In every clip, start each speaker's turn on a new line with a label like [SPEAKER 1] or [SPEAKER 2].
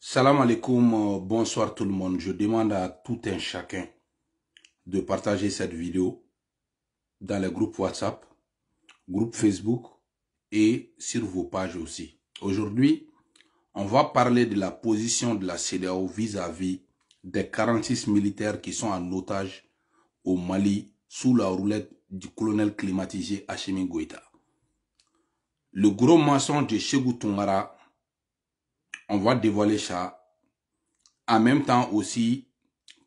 [SPEAKER 1] Salam alaikum, bonsoir tout le monde. Je demande à tout un chacun de partager cette vidéo dans les groupes WhatsApp, groupe Facebook et sur vos pages aussi. Aujourd'hui, on va parler de la position de la CEDEAO vis-à-vis des 46 militaires qui sont en otage au Mali sous la roulette du colonel climatisé Assimi Goïta. Le gros mensonge de Sékou Toungara, on va dévoiler ça. En même temps aussi,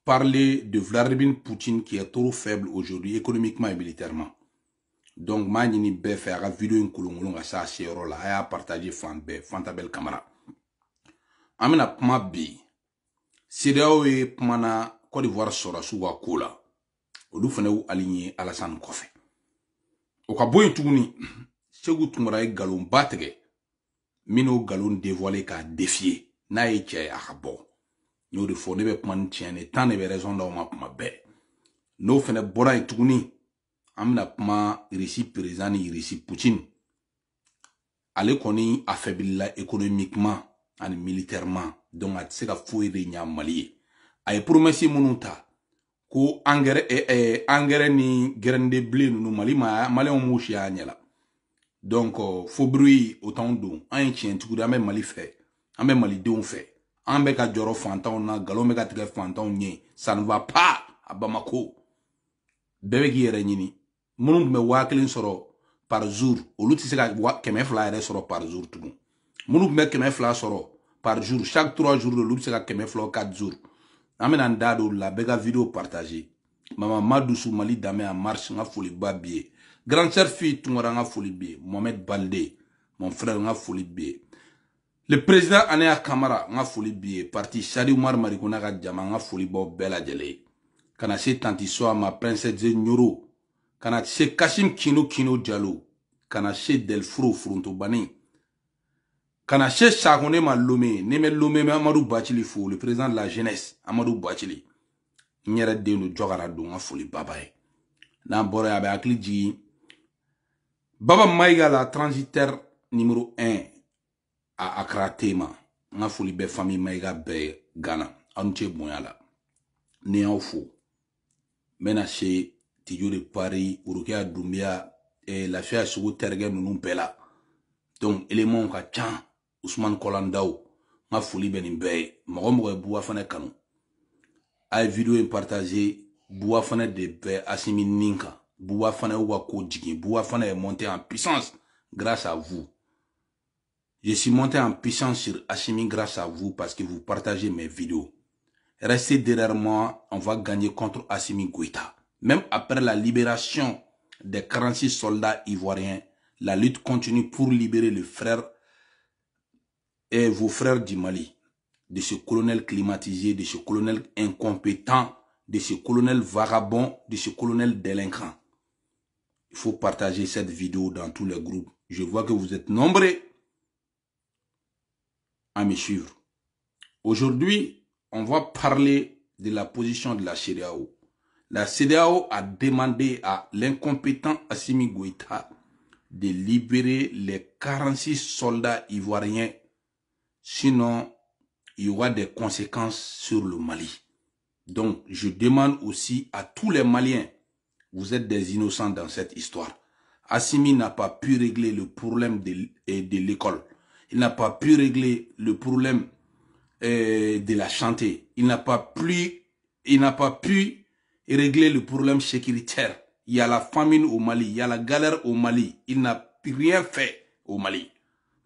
[SPEAKER 1] parler de Vladimir Poutine qui est trop faible aujourd'hui économiquement et militairement. Donc, je vais faire une vidéo ça à partager Fantabel Camara. Amina Pma B. CEDEAO et Pmana Côte d'Ivoire sera sous la cola. Olu fana ou aligné Alassane Kofi. Au cas où tourni, Sékou Toungara est galon battre. Mino galon dévoilé qu'a défié. Na e tche a bon. Nous de fond ne pas tienne tant de raisons dans ma bé. Nous faisons bora et tourni. Amna pma irisi président irisi Poutine. Ale koni affaibli économiquement et militairement. Donc a tseka fouille de nya Mali. Ay promessi monuta ko engrais ni graine de blé nous Mali Mali on mouchi anyela. Donc faux bruit autant d'eau. Un tien tout de même Mali fait. Un même Mali don fait. Un bec à Joro Fantan na galon mega tige Fantan nye. Ça ne va pas à Bamako. Bébé qui est réuni. Moun me wakelin soro par jour. Au lieu de se keme fla soro par jour tout. Moun me keme fla soro par jour. Chaque 3 jours, le lieu de se keme fla 4 jours. Amen andado la bega vidéo partagée. Maman Madou sou Mali dame en marche nga folie babie. Grand sœur fille Toungara nga folie bie. Mohamed Baldé, mon frère nga folie bie. Le président Anea Kamara nga folie bie. Parti Chadi Oumar Marikouna nga djama nga folie bo bela djele. Kana se tanti soa ma princesse Nyoro. Kana se Kashim Kino Diallo. Kana se Delfro Fronto Bani. Kana se Chakone ma Lomé. Neme Lomé me Amadou Bachili fou. Le président de la jeunesse Amadou Bachili. Nyere deno jogara do nga folie babaye. Nan bore abe akli ji. Baba Maïga la transitaire numéro 1 à Accra Tema. Nga folie be famille Maïga be Ghana. Anouche Bouyala. Néan fou. Menaché. Tijo de Paris, Urukia Doumbia, et la fille sur terre nous pela. Donc, élément ka chan, Ousmane Kolandao, ma folie benimbe, Maromo boua fane kanou. Ay vidéo est partagée, boua fane de be Assimi Ninka, boua fane wako djiki, boua fane est monté en puissance grâce à vous. Je suis monté en puissance sur Assimi grâce à vous parce que vous partagez mes vidéos. Restez derrière moi, on va gagner contre Assimi Goïta. Même après la libération des 46 soldats ivoiriens, la lutte continue pour libérer les frères et vos frères du Mali, de ce colonel climatisé, de ce colonel incompétent, de ce colonel vagabond, de ce colonel délinquant. Il faut partager cette vidéo dans tous les groupes. Je vois que vous êtes nombreux à me suivre. Aujourd'hui, on va parler de la position de la CEDEAO. La CEDEAO a demandé à l'incompétent Assimi Goïta de libérer les 46 soldats ivoiriens. Sinon, il y aura des conséquences sur le Mali. Donc, je demande aussi à tous les Maliens, vous êtes des innocents dans cette histoire. Assimi n'a pas pu régler le problème de l'école. Il n'a pas pu régler le problème de la santé. Il n'a pas pu régler le problème sécuritaire. Il y a la famine au Mali, il y a la galère au Mali. Il n'a rien fait au Mali.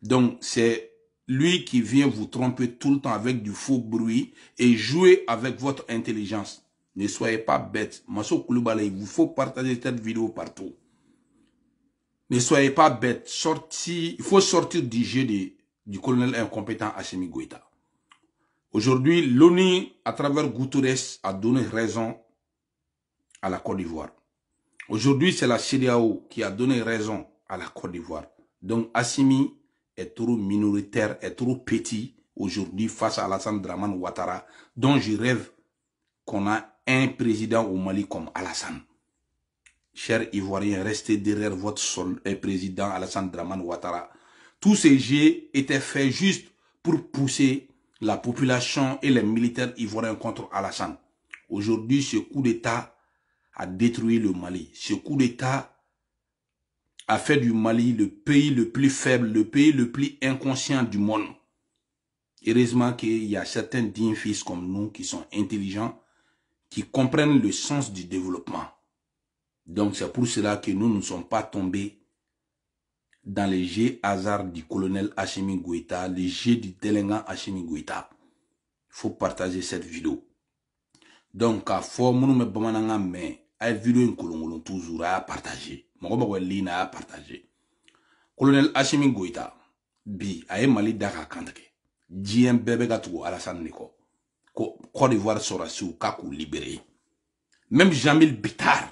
[SPEAKER 1] Donc, c'est lui qui vient vous tromper tout le temps avec du faux bruit et jouer avec votre intelligence. Ne soyez pas bêtes. Masso Koulibaly, il vous faut partager cette vidéo partout. Ne soyez pas bêtes. Il faut sortir du jeu du colonel incompétent Assimi Goïta. Aujourd'hui, l'ONU, à travers Guterres, a donné raison à la Côte d'Ivoire. Aujourd'hui, c'est la CEDEAO qui a donné raison à la Côte d'Ivoire. Donc, Assimi est trop minoritaire, est trop petit aujourd'hui face à Alassane Dramane Ouattara, dont je rêve qu'on a un président au Mali comme Alassane. Chers Ivoiriens, restez derrière votre président Alassane Dramane Ouattara. Tous ces jets étaient faits juste pour pousser la population et les militaires ivoiriens contre Alassane. Aujourd'hui, ce coup d'État a détruit le Mali. Ce coup d'État a fait du Mali le pays le plus faible, le pays le plus inconscient du monde. Heureusement qu'il y a certains dignes fils comme nous qui sont intelligents, qui comprennent le sens du développement. Donc c'est pour cela que nous ne sommes pas tombés dans les jeux hasards du colonel Assimi Goïta, les jeux du délinquant Assimi Goïta. Il faut partager cette vidéo. Donc, à fort, nous me bamananga mais à vidéo une colonne toujours à partager. Moi, lina à partager. Colonel Assimi Goïta, bi, a Mali daka kantake. Dien bébé gatou Alassane Niko. Côte d'Ivoire sera sous Kakou libéré. Même Jamil Bitar,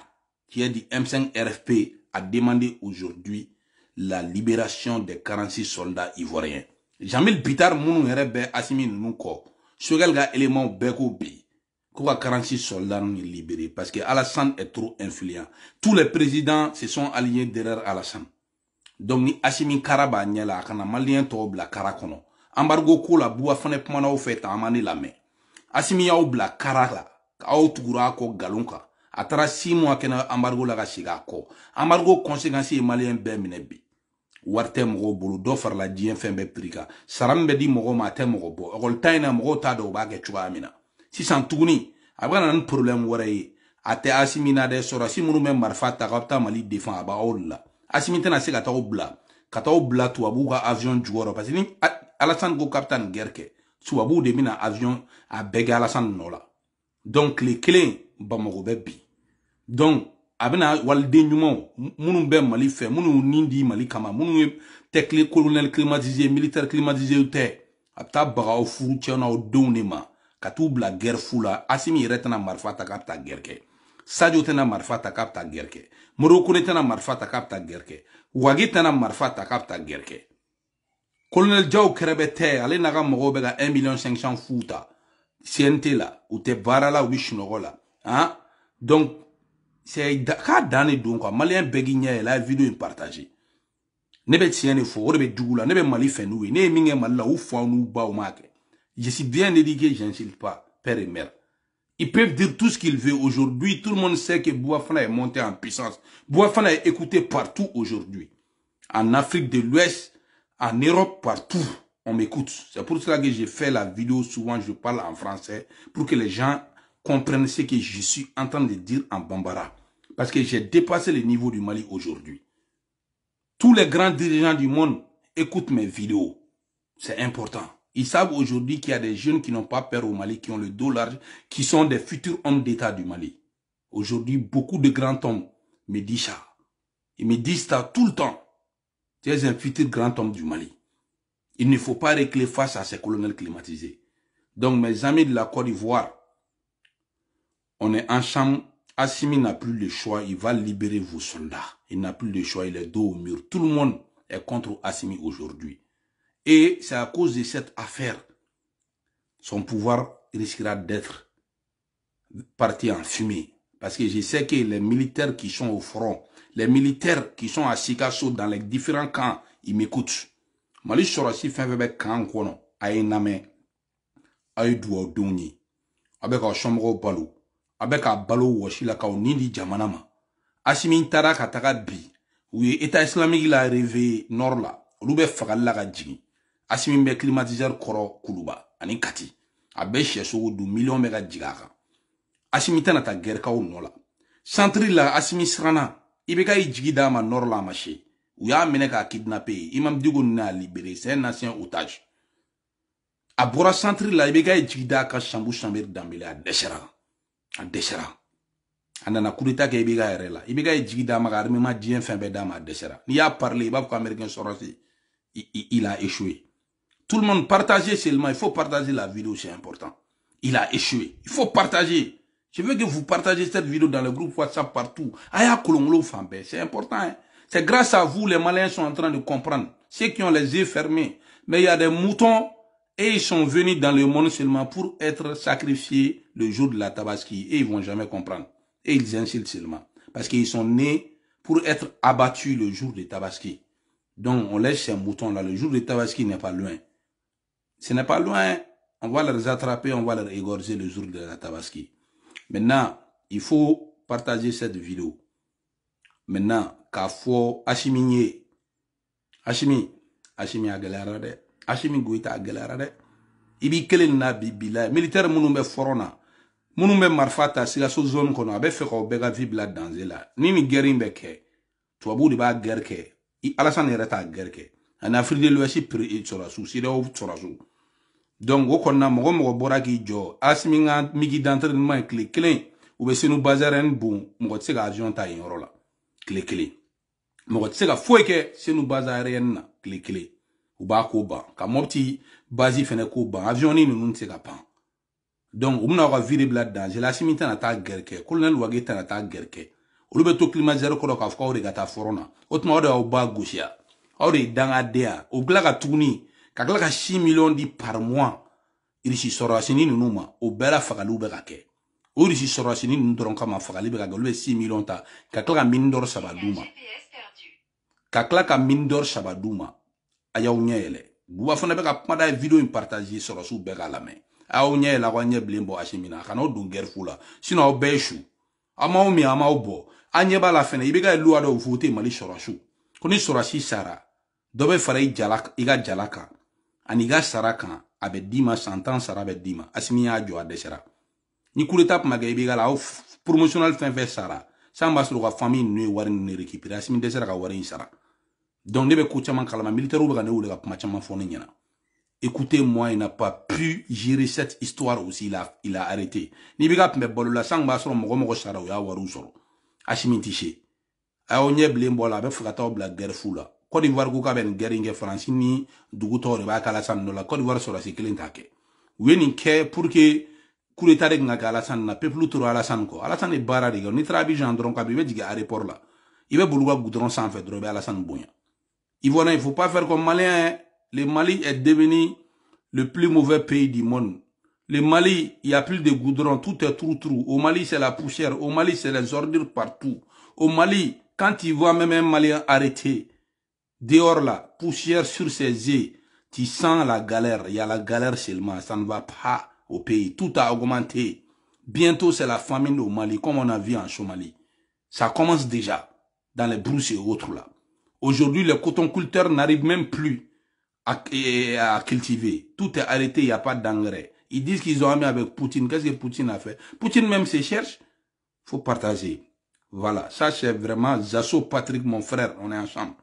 [SPEAKER 1] qui est du M5 RFP, a demandé aujourd'hui la libération des 46 soldats ivoiriens. Jamil Bitar, mounou erebe Assimi Nuko. Sogal ga élément beko bi. Pourquoi 46 soldats libérés? Parce que Alassane est trop influent. Tous les présidents se sont alliés derrière Alassane. Donc ni Assimi Karaba nyela kana malien to bla karakono. Embargo ko la boua fane pumana ou fait amani la main. Assimi ya ou bla karala. Au tugura ko galonka. Atara 6 mois kena embargo la gashiga ko. Embargo conséquences malien be minebi. Warte mogo bulu do far la dien fembe prika. Sarambe di mogo ma te mogo bo. Ogol taina mogo ta do bage chuga amina. Si san tuguni abana nan problème waraye ate Assimi na de sora si munu men marfa ta kapta Mali défend aba olla Assimi tena se kata obla to abuga avion juoro parce que ni Alassane go capitaine gerke su abu de mina avion a bege Alassane nola donc les clés bamako bebi donc abena walde nyumo munu be Mali fait munu nindi Mali kama munu tekle colonel climatisé militaire climatisé te apta baga furu tiona o donema Katou bla guerre foula, Assimi retena marfata kapta gerke. Sadio tena marfata kapta gerke. Morokone tena marfata kapta gerke. Wagi tena marfata kapta gerke. Colonel Diaw Kerebete, ale naga mogo bega 1,5 million fouta. CNT la, ou te barala ou bishnogo la. Hein? Donc, c'est ka dane donc quoi. Malien begigne la vidéo partagée. Nebe tienne fo, nebe djoula, nebe Mali fenoué, ne minge Mali ou fwa ou ba ou make. Je suis bien éduqué, je n'insulte pas, père et mère. Ils peuvent dire tout ce qu'ils veulent aujourd'hui. Tout le monde sait que Bouafana est monté en puissance. Bouafana est écouté partout aujourd'hui. En Afrique de l'Ouest, en Europe, partout, on m'écoute. C'est pour cela que j'ai fait la vidéo. Souvent, je parle en français pour que les gens comprennent ce que je suis en train de dire en bambara. Parce que j'ai dépassé le niveau du Mali aujourd'hui. Tous les grands dirigeants du monde écoutent mes vidéos. C'est important. Ils savent aujourd'hui qu'il y a des jeunes qui n'ont pas peur au Mali, qui ont le dos large, qui sont des futurs hommes d'État du Mali. Aujourd'hui, beaucoup de grands hommes me disent ça. Ils me disent ça tout le temps. Tu es un futur grand homme du Mali. Il ne faut pas reculer face à ces colonels climatisés. Donc, mes amis de la Côte d'Ivoire, on est ensemble. Assimi n'a plus le choix. Il va libérer vos soldats. Il n'a plus le choix. Il est dos au mur. Tout le monde est contre Assimi aujourd'hui. Et c'est à cause de cette affaire, son pouvoir risquera d'être parti en fumée. Parce que je sais que les militaires qui sont au front, les militaires qui sont à Sikasso dans les différents camps, ils m'écoutent. Mali Sorasi fait avec camp kono, aïe name, aïe doua doni, avec un chambre balo, avec un balo washila ka nindi jamanama. Assimi tara kataka bi, oui, État islamique l'a rêvé nord là, roube fagal la gadjini. Assimi be climatiseur koro kuluba ani kati abe sheso du million mega jigaga Assimi tana ta guerre ka o nola centre la Assimi srana ibeka jigi da ma nord la maché ou ya mene ka kidnapper imam digo na libéré c'est un ancien otage abora centre la ibeka jigi da ka chambu chamber dambele a deshera andana coup d'état ke ibeka erela ibeka jigi da ma armée ma dien fin be da ma deshera ni a parlé ba ko américain soroti il a échoué. Tout le monde partagez seulement. Il faut partager la vidéo, c'est important. Il a échoué. Il faut partager. Je veux que vous partagez cette vidéo dans le groupe WhatsApp partout. Aya Kolongolo Fambe, c'est important. Hein? C'est grâce à vous, les Maliens sont en train de comprendre. Ceux qui ont les yeux fermés. Mais il y a des moutons et ils sont venus dans le monde seulement pour être sacrifiés le jour de la Tabaski. Et ils vont jamais comprendre. Et ils insultent seulement. Parce qu'ils sont nés pour être abattus le jour de Tabaski. Donc on laisse ces moutons là. Le jour de Tabaski n'est pas loin. Ce n'est pas loin. on va les attraper, on va les égorger le jour de la Tabaski. Maintenant, il faut partager cette vidéo. Maintenant, k'a fɔ Hachimi ye, Hachimi a gɛlɛyara dɛ, Hachimi Goïta a gɛlɛyara dɛ. I b'i kelen na bila militaire minnu bɛ front na, minnu bɛ marifa ta Sikaso zone kɔnɔ, a bɛ fɛ k'aw bɛɛ ka vie bila danger la. Ni nin guerre in bɛ kɛ, tubabuw de b'a guerre kɛ, Alassane yɛrɛ t'a guerre kɛ. En Afrique de l'Ouest sɔrɔsiw, CEDEAO sɔrɔsiw. Donc o kɔnɔna mɔgɔ bɔra k'i jɔ, Hachimi ka migi d'entraînement ye tile kelen, u bɛ senu bazarɛni bon, mɔgɔ tɛ se ka avion ta yen yɔrɔ la. Tile kelen. Mɔgɔ tɛ se ka foyi kɛ senu base aérienne na tile kelen. U b'a ko ban. Ka Mopti base fɛnɛ ko ban. Avion ni ninnu tɛ se ka pan. Donc u bɛna aw ka vie de bila danger la. Hachimi tɛna taa guerre kɛ. Colonel Wage tɛna taa guerre kɛ. Olu bɛ to climatiseur kɔrɔ k'a fɔ k'aw de ka taa front na. O tuma aw de y'aw ba gosiya. Aw de ye dangadenya. O tila ka tuguni ka tila ka 6 millions di par mois irisi sɔrɔsini ninnu ma. O bɛɛ la fagaliw bɛ ka kɛ. O irisi sɔrɔsini ninnu dɔrɔn kama fagali bɛ ka kɛ. Olu bɛ 6 millions ta ka tila ka mine d'or saba d'u ma. Ka tila ka mine d'or saba d'u ma. A y'aw ɲɛ yɛlɛ. Buba fana bɛ ka kuma da vidéo in partager sɔrɔsiw bɛɛ ka lamɛn. A y'aw ɲɛ yɛlɛ aw ka ɲɛ bilen bɔ Hachimi na. A kana aw don guerre fu la. Sinon aw bɛɛ ye su. Aw m'aw min, aw m'aw bɔ. A ɲɛ b'a la fɛnɛ. I bɛ ka loi dɔw voter Mali sɔrɔsiw. Ko ni sɔrɔsi sara, dɔ bɛ fara i ka jala kan. Ani i ka sara kan, a bɛ d'i ma 100 ans sara bɛ d'i ma. Hachimi y'a jɔ a dɛsɛra. Ni coup d'état tun ma kɛ i bɛ ka la, aw promotionnel fɛn fɛn sara. San b'a sɔrɔ u ka famille ninnu ye wari ninnu récupérer. Hachimi dɛsɛra ka wari in sara. Donc, ne bɛ ko caman kalama. Militaire bɛ ka ne wele ka kuma caman fɔ ne ɲɛna. Écoutez-moi, il n'a pas pu gérer cette histoire aussi. Il a arrêté. Ni bɛ ka tun bɛ balo la, san b'a sɔrɔ mɔgɔ sara, o y'a wariw sɔrɔ. Hachimi tɛ se. A y'aw ɲɛ bilen bɔ la, a bɛ fɛ ka taa bila guerre fu la. Côte d'Ivoire ko k'a bɛ nin guerre in kɛ Faransi ni dugu tɔw de b'a kɛ Alassane nɔ la. Côte d'Ivoire sɔrɔsi kelen t'a kɛ. U ye nin kɛ pour que coup d'état de kan ka kɛ Alassane na. Peuple tora Alassane kɔ. Alassane ye baara de kɛ. N'i taara Abidjan dɔrɔn k'a bɛ i bɛ jigin aéroport la. I bɛ boli u ka goudron sanfɛ dɔrɔn i bɛ Alassane bonya. Ivoirien, il ne faut pas faire comme Malien. Le Mali est devenu le plus mauvais pays du monde. Le Mali, il n'y a plus de goudron, tout est trou. Au Mali, c'est la poussière. Au Mali, c'est les ordures partout. Au Mali, quand tu vois même un Malien arrêté, dehors là, poussière sur ses yeux, tu sens la galère. Il y a la galère seulement. Ça ne va pas au pays. Tout a augmenté. Bientôt, c'est la famine au Mali, comme on a vu en Somalie. Ça commence déjà dans les brousses et autres là. Aujourd'hui, les cotonculteurs n'arrivent même plus à cultiver. Tout est arrêté, il n'y a pas d'engrais. Ils disent qu'ils ont mis avec Poutine. Qu'est-ce que Poutine a fait? Poutine même se cherche. Il faut partager. Voilà, ça c'est vraiment Zasso Patrick, mon frère, on est ensemble.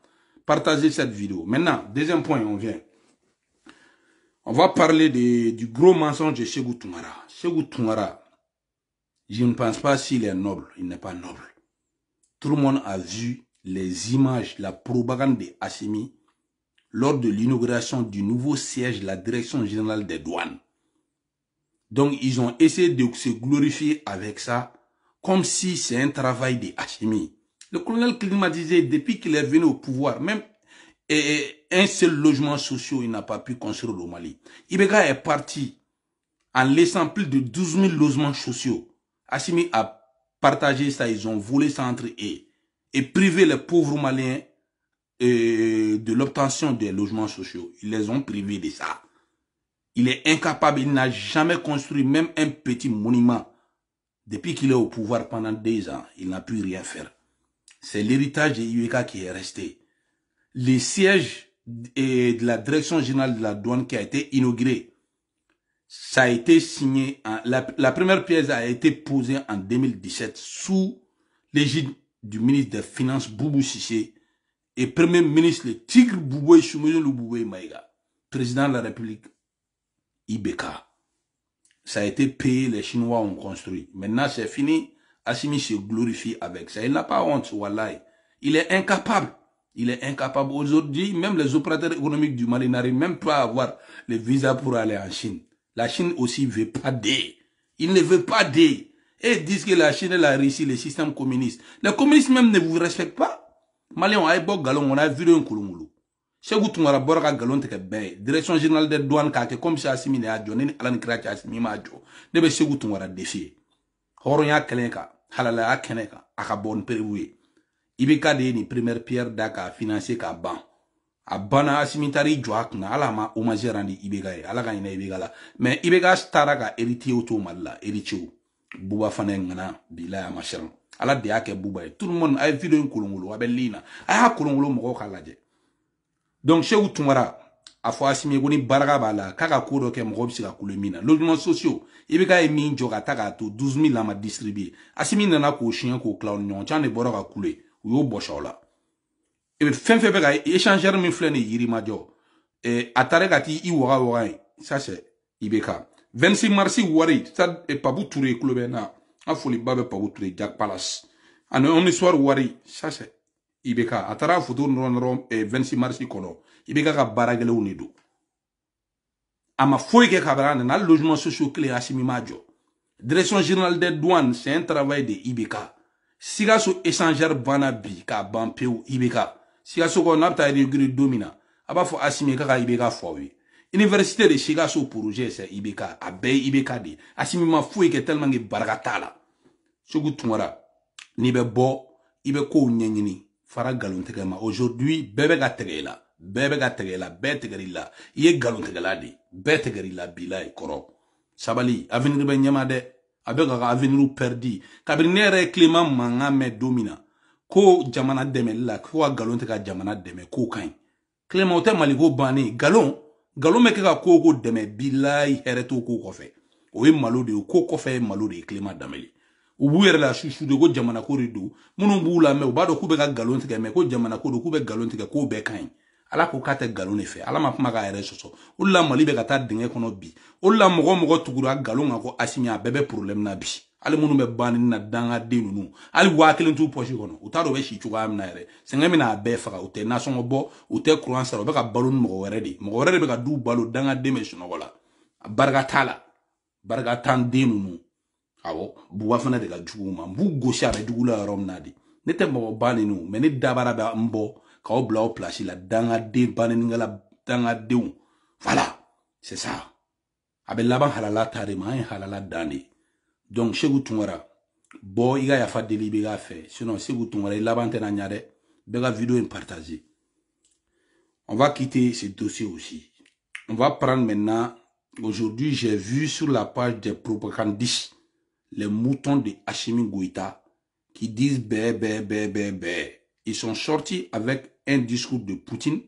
[SPEAKER 1] Partagez cette vidéo. Maintenant, deuxième point, on vient. On va parler du gros mensonge de Sékou Toungara. Sékou Toungara, je ne pense pas s'il est noble. Il n'est pas noble. Tout le monde a vu les images, la propagande de Hachimi lors de l'inauguration du nouveau siège de la Direction Générale des Douanes. Donc, ils ont essayé de se glorifier avec ça, comme si c'est un travail de Hachimi. Le colonel climatisé, depuis qu'il est venu au pouvoir, même un seul logement social, il n'a pas pu construire au Mali. Ibeka est parti en laissant plus de 12 000 logements sociaux. Hachimi a partagé ça, ils ont volé ça entre eux et privé les pauvres Maliens de l'obtention des logements sociaux. Ils les ont privés de ça. Il est incapable, il n'a jamais construit même un petit monument. Depuis qu'il est au pouvoir pendant 2 ans, il n'a pu rien faire. C'est l'héritage de IUECA qui est resté. Le siège de la Direction Générale de la Douane qui a été inauguré, ça a été signé, la première pièce a été posée en 2017 sous l'égide du ministre des Finances Boubou Sissé et Premier ministre le Tigre Bouboué Soumouzou Bouboué Maïga, président de la République Ibeka. Ça a été payé, les Chinois ont construit. Maintenant, c'est fini. Hachimi se glorifie avec ça. Il n'a pas honte, wallahi. Il est incapable. Il est incapable. Aujourd'hui, même les opérateurs économiques du Mali n'arrivent même pas à avoir le visa pour aller en Chine. La Chine aussi ne veut pas d'eux. Il ne veut pas d'eux. Et ils disent que la Chine et la Russie, le système communiste. Les communistes même ne vous respectent pas. Mali, on a eu beau galon, on a vu un kouloumou. Sékou Toungara borga galon teke ben Direction Générale des Douanes kake comme si Hachimi ne a jo ni Alan Kirachi Hachimi ma jo ne be Sékou Toungara défier horonya kelenka halala akeneka aka bon prévu Ibeka de ni première pierre da ka financer ka ban A bana asimitari joakna ala ma omagérandi ibega ala ga ina ibega la mais ibega stara ga héritier auto malla héritier buba fane ngana bila ya machin ala de yake buba tout le monde ay vidéo kolongolo abelina ay kolongolo mo ko kalaje donc chez Tumara a fo asimi goni baraga bala kaka kodo ke mo bisi ka kulemina logements sociaux ibega e min joga taka to 12000 la ma distribuer asimi nana ko chien ko clown nyon chan de boroga kule yo boshola et fin fait bega échangeur min flene yiri majo et atare gati I wora ça c'est ibeka 26 mars wari ça et Pabou Touré klobena a foli babe Pabou Touré Jack Palace an on histoire wari ça c'est ibeka atara photo non et 26 mars kono ibeka ka baragele unido ama foi ke kabrane na logement social clé asimi majo direction générale des douanes c'est un travail de ibeka sigaso échangeur bana bi ka bampeu ibeka Sigaso ko napta réguler domina aba fo asimi kaka ibeka fowi université de Sigaso projet c'est ibeka abe ibeka di asimi ma foué que tellement que bargatala sogu tumara ni be bo ibe ko nyenyini fara galon tegema aujourd'hui bebe ga tegela be tegerila ye galon tegela di be tegerila bilay koro sabali avenir be nyama de abe ga avenir perdi kabri nere climat manga me domina ko jamana deme la ko galon te ka jamana deme ko kan Clément te maliko bani galon me ke ka ko deme bilay hereto ko kofe o e malo de ko kofe malo de Clément dameli u bu yere la chouchou de ko jamana ko rido munu bu la me o ba do ku be ka galon te me ko jamana ko do ku be galon te ko be kan ala ko kate galon e fe ala ma kuma ka yere soso o la mali be ka ta dinge kono bi o la mogo tugura galon ko asimi a bebe problème na bi ale munu be bani na danga denunu ali wa kelen tu poche kono utado be shi chuga amna ere sengami na be faka ute na songo bo ute croissance ro be ka balon mo were be ka du balo danga deme shino gola barga tan denunu awo buwa fana de ka jugu ma bu gosha be dugula rom nadi nete mo bani nu me ne dabara be mbo ka o bla o place la danga de bani ngala danga deun voilà c'est ça abe laban halala tare ma halala dani. Donc, chez Goutoumara, bon, il y a fait des libéraux fait. Sinon, chez Goutoumara, il a banté na nyade, bega vidéo est partagée. On va quitter ce dossier aussi. On va prendre maintenant, aujourd'hui, j'ai vu sur la page des propagandistes, les moutons de Assimi Goïta, qui disent bé. Ils sont sortis avec un discours de Poutine.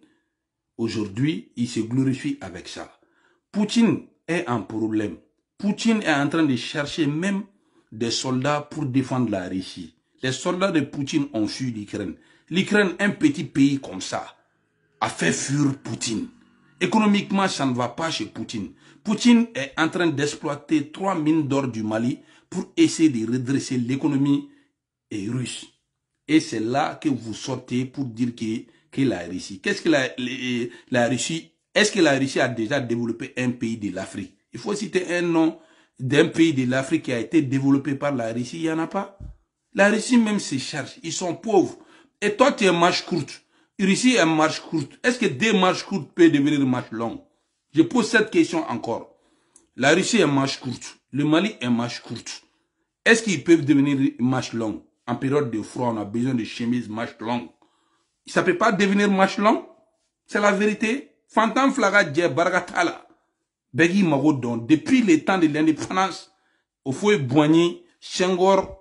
[SPEAKER 1] Aujourd'hui, ils se glorifient avec ça. Poutine est un problème. Poutine est en train de chercher même des soldats pour défendre la Russie. Les soldats de Poutine ont fui l'Ukraine. L'Ukraine, un petit pays comme ça, a fait fuir Poutine. Économiquement, ça ne va pas chez Poutine. Poutine est en train d'exploiter 3 mines d'or du Mali pour essayer de redresser l'économie russe. Et c'est là que vous sortez pour dire que la Russie. Qu'est-ce que la Russie? Est-ce que la Russie a déjà développé un pays de l'Afrique? Il faut citer un nom d'un pays de l'Afrique qui a été développé par la Russie. Il n'y en a pas. La Russie même se cherche. Ils sont pauvres. Et toi, tu es marche courte. La Russie est marche courte. Est-ce que des marches courtes peuvent devenir marche longue? Je pose cette question encore. La Russie est marche courte. Le Mali est marche courte. Est-ce qu'ils peuvent devenir marche longue? En période de froid, on a besoin de chemises marche longue. Ça ne peut pas devenir marche longue. C'est la vérité. Fantan Flaga Dje Bargatala. Begui Magodon, depuis les temps de l'indépendance, au fouet Boigny, Senghor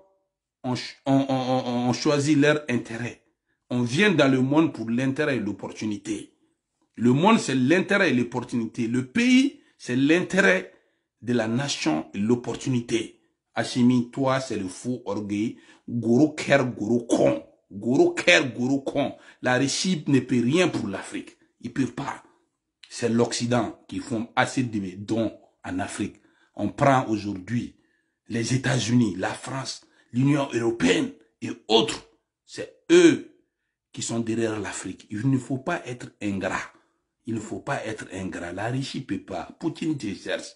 [SPEAKER 1] ont choisi leur intérêt. On vient dans le monde pour l'intérêt et l'opportunité. Le monde, c'est l'intérêt et l'opportunité. Le pays, c'est l'intérêt de la nation et l'opportunité. Assimi, toi, c'est le faux orgueil. Goro Ker, Goro Kon. Goro Ker, Goro Kon. La Russie ne peut rien pour l'Afrique. Ils ne peuvent pas. C'est l'Occident qui font assez de dons en Afrique. On prend aujourd'hui les États-Unis, la France, l'Union européenne et autres. C'est eux qui sont derrière l'Afrique. Il ne faut pas être ingrat. Il ne faut pas être ingrat. La Russie ne peut pas. Poutine te cherche.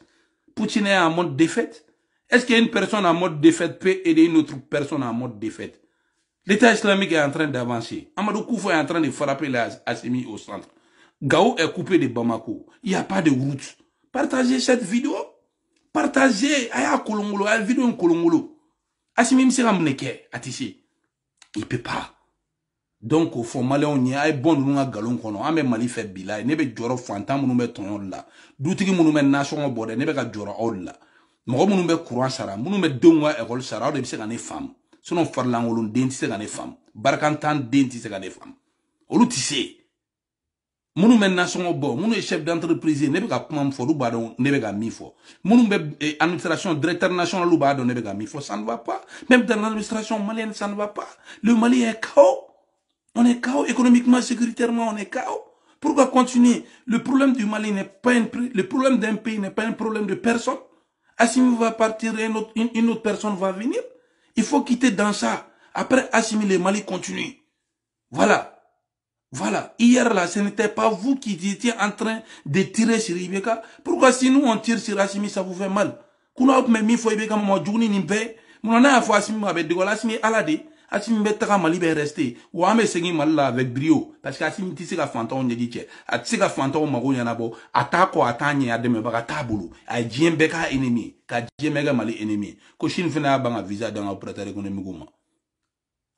[SPEAKER 1] Poutine est en mode défaite. Est-ce qu'une personne en mode défaite peut aider une autre personne en mode défaite? L'État islamique est en train d'avancer. Amadou Koufou est en train de frapper les Assimi au centre. Gao est coupé de Bamako. Il n'y a pas de route. Partagez cette vidéo. Partagez. Aya Kolongolo. Aya vidéo Kolongolo. Assimi Msira Mneke. Atissé. Il ne peut pas. Donc au fond malais on y a bon nous nga galon kono ame mali fait bilay ne be joro fantam nous met ton la doutigi nous met nation o bode ne be ka joro olla mo nous be courant sara nous met donwa école sara de se gané femme sinon farlangolon denti se gané femme barkantan denti se gané femme olu tissé munu men nation bo munu est chef d'entreprise ne be ka kuma fo lu ba don ne be ka mi fo munu be administration directeur national lu ba don ne be ka mi fo ça ne va pas même dans l'administration malienne ça ne va pas le Mali est chaos. On est KO économiquement, sécuritairement, on est KO. Pourquoi continuer? Le problème du Mali n'est pas le problème d'un pays n'est pas un problème de personne. Assimi va partir et une autre personne va venir. Il faut quitter dans ça. Après Assimi, le Mali continue. Voilà. Voilà. Hier là, ce n'était pas vous qui étiez en train de tirer sur Ibeka. Pourquoi si nous on tire sur Assimi, ça vous fait mal? Kuna mais mi fo Ibeka mo jouni nimpe. Mon na fo Assimi avec de gola Assimi alade. Assimi betaka Mali be rester ou ame sengi Mali là avec brio parce que Assimi tisi ka fanton ne dit atisi ka fanton mago yana bo atako atanye ademe baka tabulu a djien beka ennemi ka djien mega Mali ennemi ko Chine fena banga visa dans opérateur économique ma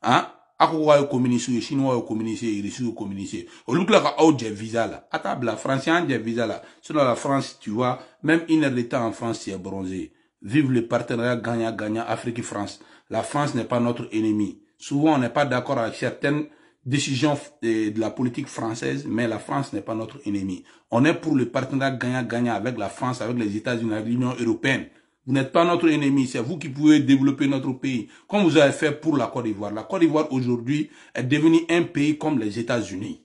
[SPEAKER 1] hein ako wa communiquer chinois wa communiquer russe communiquer au lieu ka au visa là atabla français en visa là sinon la France tu vois même une heure de temps en France c'est bronzé. Vive le partenariat gagnant-gagnant Afrique-France. La France n'est pas notre ennemi. Souvent, on n'est pas d'accord avec certaines décisions de la politique française, mais la France n'est pas notre ennemi. On est pour le partenariat gagnant-gagnant avec la France, avec les États-Unis, avec l'Union européenne. Vous n'êtes pas notre ennemi, c'est vous qui pouvez développer notre pays, comme vous avez fait pour la Côte d'Ivoire. La Côte d'Ivoire, aujourd'hui, est devenue un pays comme les États-Unis.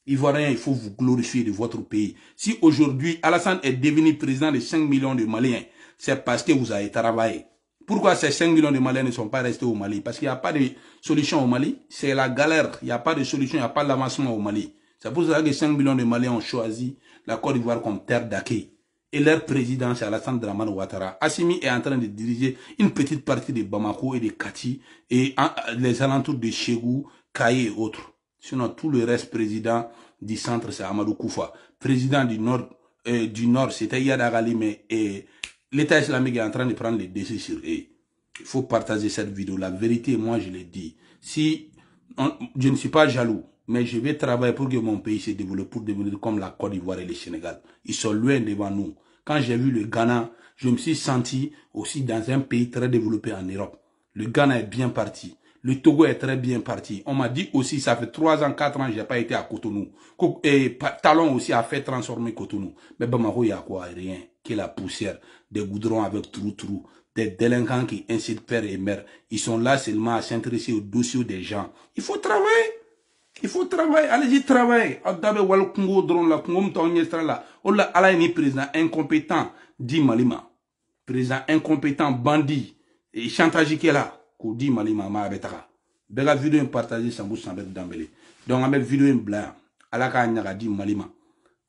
[SPEAKER 1] Ivoiriens, il faut vous glorifier de votre pays. Si aujourd'hui, Alassane est devenu président de 5 millions de Maliens, c'est parce que vous avez travaillé. Pourquoi ces 5 millions de Maliens ne sont pas restés au Mali? Parce qu'il n'y a pas de solution au Mali. C'est la galère. Il n'y a pas de solution, il n'y a pas d'avancement au Mali. C'est pour ça que 5 millions de Maliens ont choisi la Côte d'Ivoire comme terre d'accueil. Et leur président, c'est Alassane Dramane Ouattara. Assimi est en train de diriger une petite partie de Bamako et de Kati et les alentours de Ségou, Kaye et autres. Sinon, tout le reste président du centre, c'est Amadou Koufa. Président du nord, c'était Yada Ghali, mais l'État islamique est en train de prendre les décisions sur eux. Il faut partager cette vidéo. La vérité, moi, je l'ai dit. Je ne suis pas jaloux, mais je vais travailler pour que mon pays se développe, pour devenir comme la Côte d'Ivoire et le Sénégal. Ils sont loin devant nous. Quand j'ai vu le Ghana, je me suis senti aussi dans un pays très développé en Europe. Le Ghana est bien parti. Le Togo est très bien parti. On m'a dit aussi, ça fait 3 ans, 4 ans, j'ai pas été à Cotonou. Et Talon aussi a fait transformer Cotonou. Mais Bamako, il y a quoi? Rien. Que la poussière, des goudrons avec trou-trou, des délinquants qui incitent père et mère. Ils sont là seulement à s'intéresser aux dossiers des gens. Il faut travailler. Il faut travailler. Allez-y, travailler. Président incompétent, dit Malima. Président incompétent, bandit. Et chantage qui est là. Dit Malima, ma betara. Bega vidéo partagée sans vous sans d'embellir. Donc, on met vidéo blanc. Alaka nyaga dit Malima.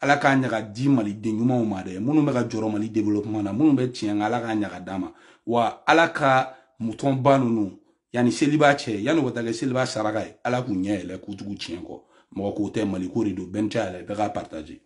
[SPEAKER 1] Alaka nyaga dit Mali denyuma o made. Munu mega joro Mali développement na. Munu be tien alaka nyaga dama. Wa alaka mouton banunu. Yani seliba che. Yani wotage seliba saragay. Alaku nye le kutugu tien ko. Mo kote Mali ko rido bencha le bega partager.